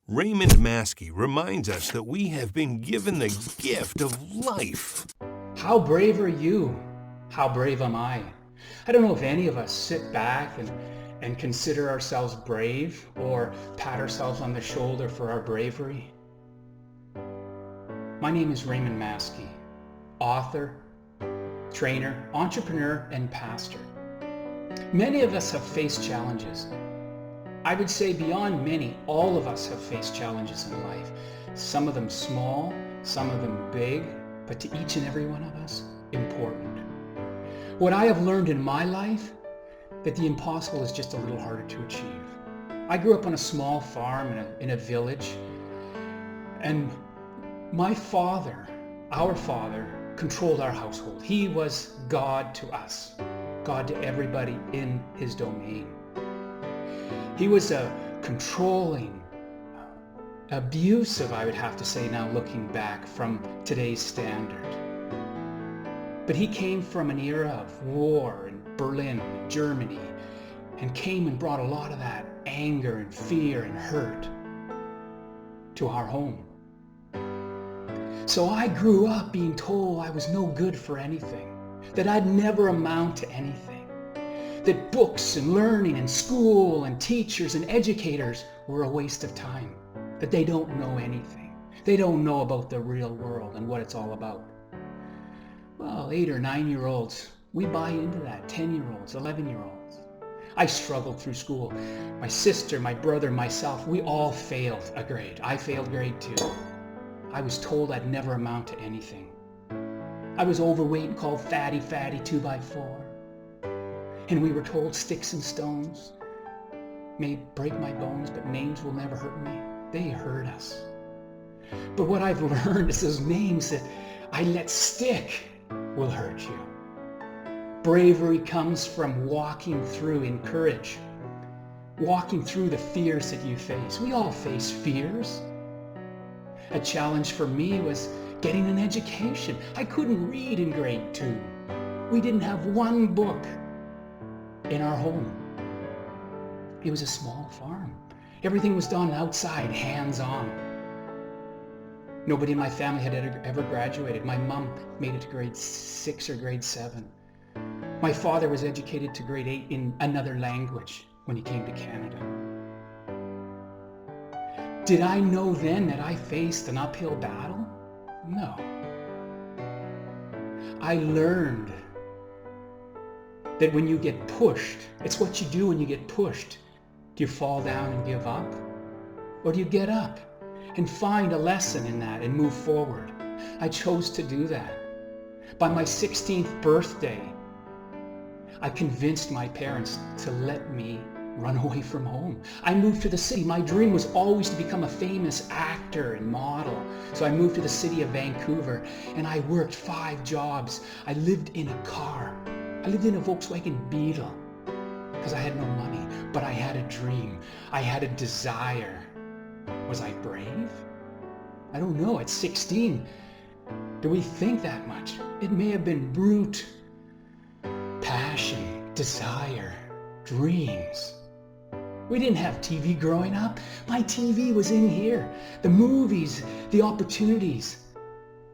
Raymond MAASKE reminds us that we have been given the gift of life. How brave are you? How brave am I? I don't know if any of us sit back and consider ourselves brave or pat ourselves on the shoulder for our bravery. My name is Raymond MAASKE, author, trainer, entrepreneur, and pastor. Many of us have faced challenges. I would say beyond many, all of us have faced challenges in life. Some of them small, some of them big, but to each and every one of us, important. What I have learned in my life, that the impossible is just a little harder to achieve. I grew up on a small farm in a village, and my father, our father, controlled our household. He was God to us, God to everybody in his domain. He was a controlling, abusive, I would have to say now looking back from today's standard. But he came from an era of war in Berlin, Germany, and came and brought a lot of that anger and fear and hurt to our home. So I grew up being told I was no good for anything, that I'd never amount to anything, that books and learning and school and teachers and educators were a waste of time, that they don't know anything. They don't know about the real world and what it's all about. Well, 8 or 9-year-olds, we buy into that. 10-year-olds, 11-year-olds. I struggled through school. My sister, my brother, myself, we all failed a grade. I failed grade 2. I was told I'd never amount to anything. I was overweight and called fatty 2x4. And we were told sticks and stones may break my bones, but names will never hurt me. They hurt us. But what I've learned is those names that I let stick will hurt you. Bravery comes from walking through in courage, walking through the fears that you face. We all face fears. A challenge for me was getting an education. I couldn't read in grade 2. We didn't have one book in our home. It was a small farm. Everything was done outside, hands-on. Nobody in my family had ever graduated. My mom made it to grade 6 or grade 7. My father was educated to grade 8 in another language when he came to Canada. Did I know then that I faced an uphill battle? No. I learned that when you get pushed, it's what you do when you get pushed. Do you fall down and give up? Or do you get up and find a lesson in that and move forward? I chose to do that. By my 16th birthday, I convinced my parents to let me run away from home. I moved to the city. My dream was always to become a famous actor and model. So I moved to the city of Vancouver and I worked 5 jobs. I lived in a car. I lived in a Volkswagen Beetle because I had no money, but I had a dream. I had a desire. Was I brave? I don't know. At 16, do we think that much? It may have been brute passion, desire, dreams. We didn't have TV growing up. My TV was in here. The movies, the opportunities,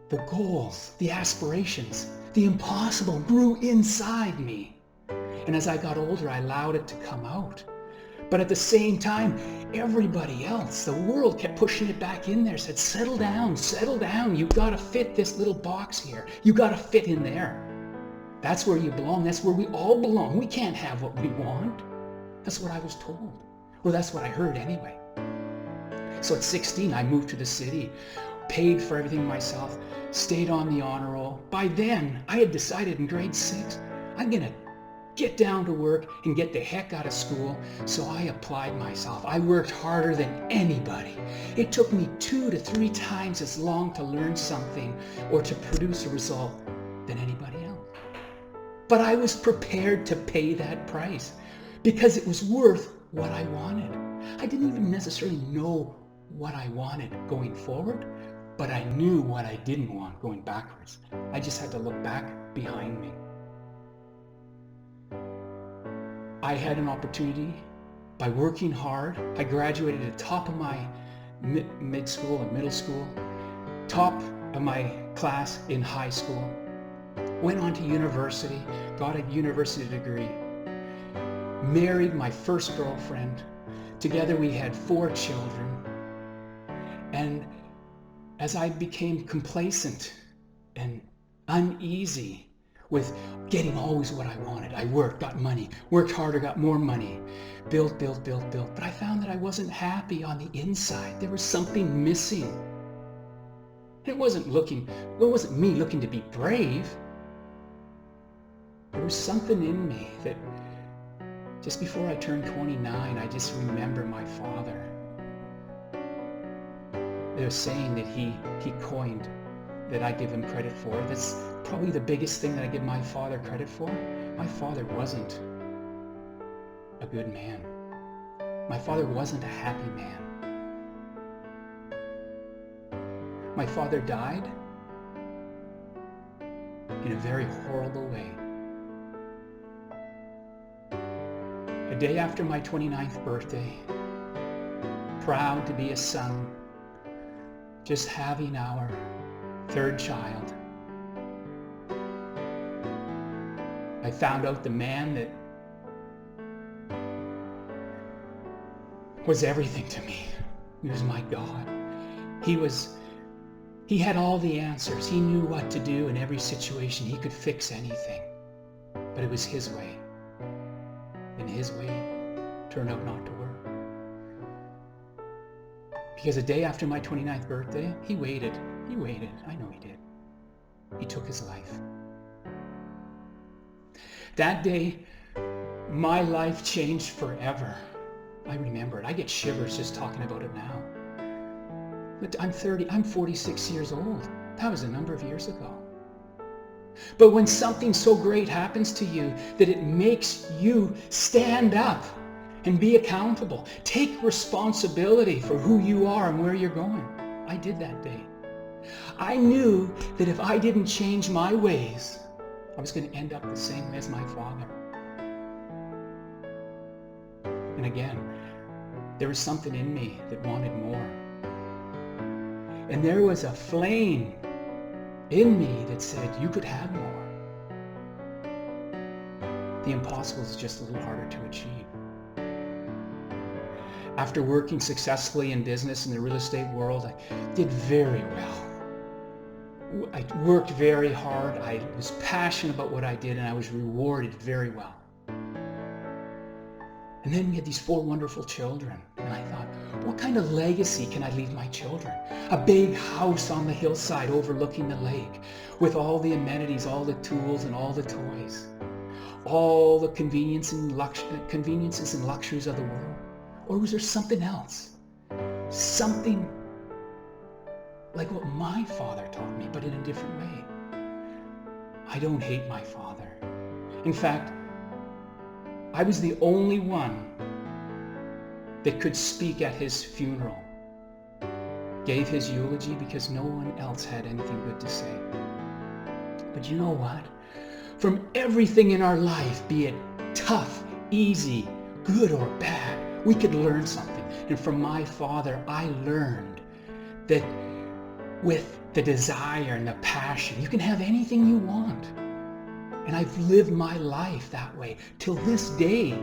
the goals, the aspirations, the impossible grew inside me. And as I got older, I allowed it to come out. But at the same time, everybody else, the world kept pushing it back in there, said, settle down, settle down. You've got to fit this little box here. You got to fit in there. That's where you belong. That's where we all belong. We can't have what we want. That's what I was told. Well, that's what I heard anyway. So at 16, I moved to the city, paid for everything myself, stayed on the honor roll. By then, I had decided in grade 6, I'm going to get down to work and get the heck out of school. So I applied myself. I worked harder than anybody. It took me 2 to 3 times as long to learn something or to produce a result than anybody else. But I was prepared to pay that price because it was worth what I wanted. I didn't even necessarily know what I wanted going forward, but I knew what I didn't want going backwards. I just had to look back behind me. I had an opportunity by working hard. I graduated at the top of my mid school and middle school, top of my class in high school, went on to university, got a university degree, married my first girlfriend. Together we had 4 children. And as I became complacent and uneasy with getting always what I wanted, I worked, got money, worked harder, got more money, built. But I found that I wasn't happy on the inside. There was something missing. It wasn't me looking to be brave. There was something in me that just before I turned 29, I just remember my father. There's a saying that he coined that I give him credit for. That's probably the biggest thing that I give my father credit for. My father wasn't a good man. My father wasn't a happy man. My father died in a very horrible way. A day after my 29th birthday, proud to be a son, just having our 3rd child, I found out the man that was everything to me. He was my God. He had all the answers. He knew what to do in every situation. He could fix anything. But it was his way. And his way turned out not to work. Because a day after my 29th birthday, he waited. I know he did. He took his life. That day, my life changed forever. I remember it. I get shivers just talking about it now. But I'm 46 years old. That was a number of years ago. But when something so great happens to you that it makes you stand up and be accountable, take responsibility for who you are and where you're going. I did that day. I knew that if I didn't change my ways, I was going to end up the same as my father. And again, there was something in me that wanted more. And there was a flame in me that said, you could have more. The impossible is just a little harder to achieve. After working successfully in business in the real estate world, I did very well. I worked very hard. I was passionate about what I did, and I was rewarded very well. And then we had these 4 wonderful children. And I thought, what kind of legacy can I leave my children? A big house on the hillside overlooking the lake with all the amenities, all the tools, and all the toys. All the conveniences and luxuries of the world. Or was there something else? Something like what my father taught me, but in a different way. I don't hate my father. In fact, I was the only one that could speak at his funeral. Gave his eulogy because no one else had anything good to say. But you know what? From everything in our life, be it tough, easy, good or bad, we could learn something. And from my father, I learned that with the desire and the passion, you can have anything you want. And I've lived my life that way till this day.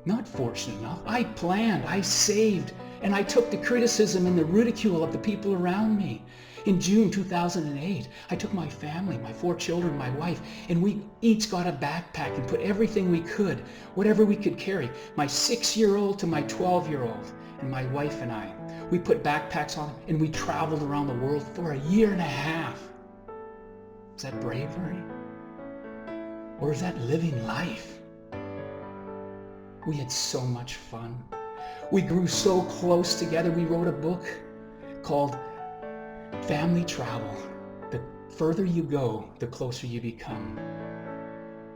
Not fortunate enough. I planned, I saved, and I took the criticism and the ridicule of the people around me. In June 2008, I took my family, my 4 children, my wife, and we each got a backpack and put everything we could, whatever we could carry. My 6-year-old to my 12-year-old, and my wife and I. We put backpacks on and we traveled around the world for a year and a half. Is that bravery? Or is that living life? We had so much fun. We grew so close together. We wrote a book called Family Travel. The further you go, the closer you become.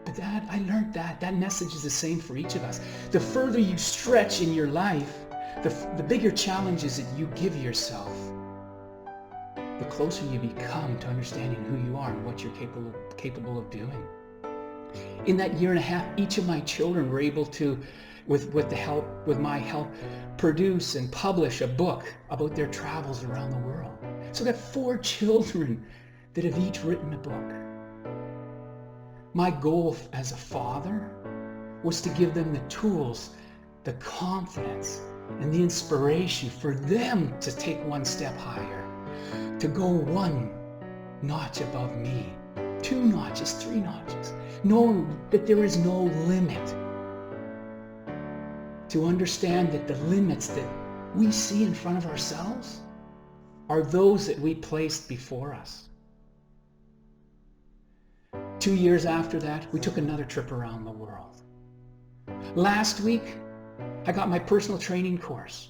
But I learned that message is the same for each of us. The further you stretch in your life, the bigger challenges that you give yourself, the closer you become to understanding who you are and what you're capable of doing. In that year and a half, each of my children were able to with my help, produce and publish a book about their travels around the world. So I've got 4 children that have each written a book. My goal as a father was to give them the tools, the confidence, and the inspiration for them to take one step higher, to go 1 notch above me, 2 notches, 3 notches, knowing that there is no limit. To understand that the limits that we see in front of ourselves are those that we placed before us. 2 years after that, we took another trip around the world. Last week, I got my personal training course.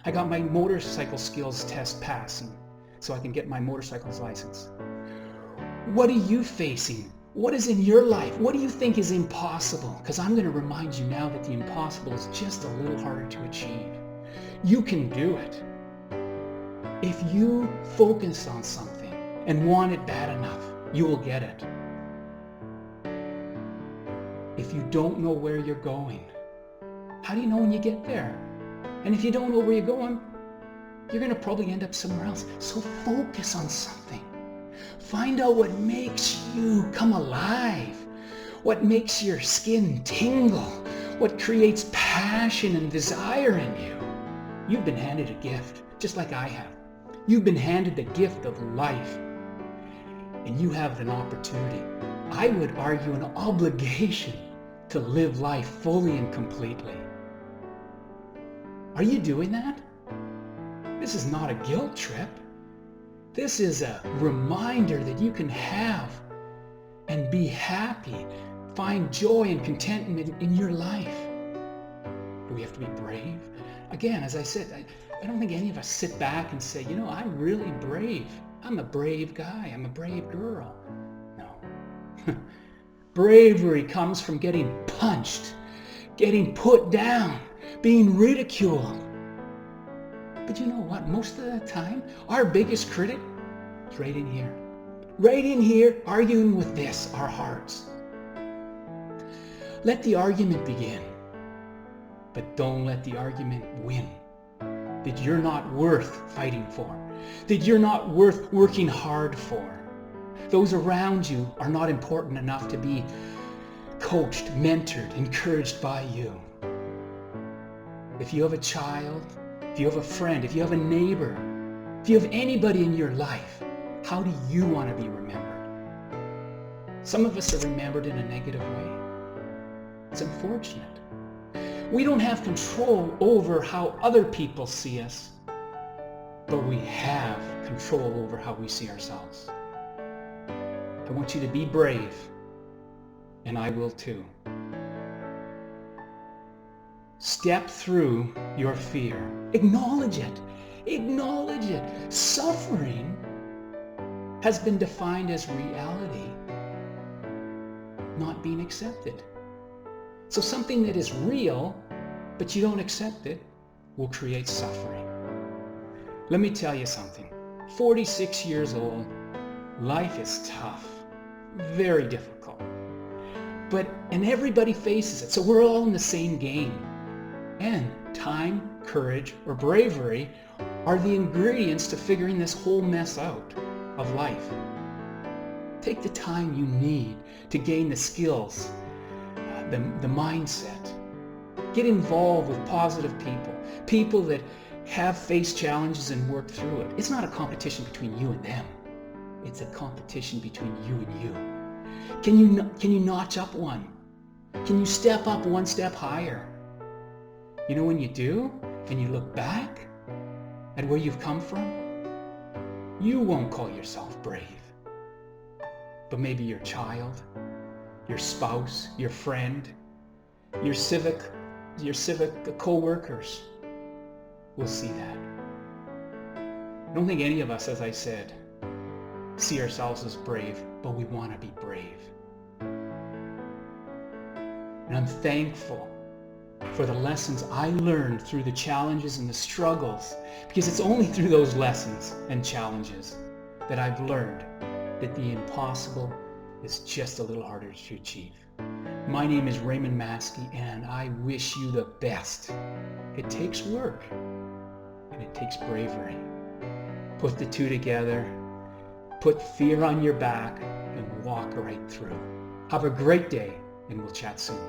I got my motorcycle skills test passing so I can get my motorcycle's license. What are you facing? What is in your life? What do you think is impossible? Because I'm going to remind you now that the impossible is just a little harder to achieve. You can do it. If you focus on something and want it bad enough, you will get it. If you don't know where you're going, how do you know when you get there? And if you don't know where you're going, you're going to probably end up somewhere else. So focus on something. Find out what makes you come alive, what makes your skin tingle, what creates passion and desire in you. You've been handed a gift, just like I have. You've been handed the gift of life, and you have an opportunity, I would argue an obligation, to live life fully and completely. Are you doing that? This is not a guilt trip. This is a reminder that you can have and be happy, find joy and contentment in your life. Do we have to be brave? Again, as I said, I don't think any of us sit back and say, I'm really brave. I'm a brave guy. I'm a brave girl. No. Bravery comes from getting punched, getting put down, being ridiculed. But you know what? Most of the time, our biggest critic is right in here. Right in here, arguing with this, our hearts. Let the argument begin, but don't let the argument win. That you're not worth fighting for. That you're not worth working hard for. Those around you are not important enough to be coached, mentored, encouraged by you. If you have a child, if you have a friend, if you have a neighbor, if you have anybody in your life, how do you want to be remembered? Some of us are remembered in a negative way. It's unfortunate. We don't have control over how other people see us, but we have control over how we see ourselves. I want you to be brave, and I will too. Step through your fear. Acknowledge it. Acknowledge it. Suffering has been defined as reality not being accepted. So something that is real, but you don't accept it, will create suffering. Let me tell you something. 46 years old, life is tough, very difficult. And everybody faces it, so we're all in the same game. And time, courage, or bravery are the ingredients to figuring this whole mess out of life. Take the time you need to gain the skills, the mindset. Get involved with positive people that have faced challenges and worked through it. It's not a competition between you and them. It's a competition between you and you. Can you notch up one? Can you step up one step higher? When you do, and you look back at where you've come from, you won't call yourself brave. But maybe your child, your spouse, your friend, your civic co-workers will see that. I don't think any of us, as I said, see ourselves as brave, but we want to be brave. And I'm thankful for the lessons I learned through the challenges and the struggles, because it's only through those lessons and challenges that I've learned that the impossible is just a little harder to achieve. My name is Raymond MAASKE, and I wish you the best. It takes work, and it takes bravery. Put the two together, put fear on your back, and walk right through. Have a great day, and we'll chat soon.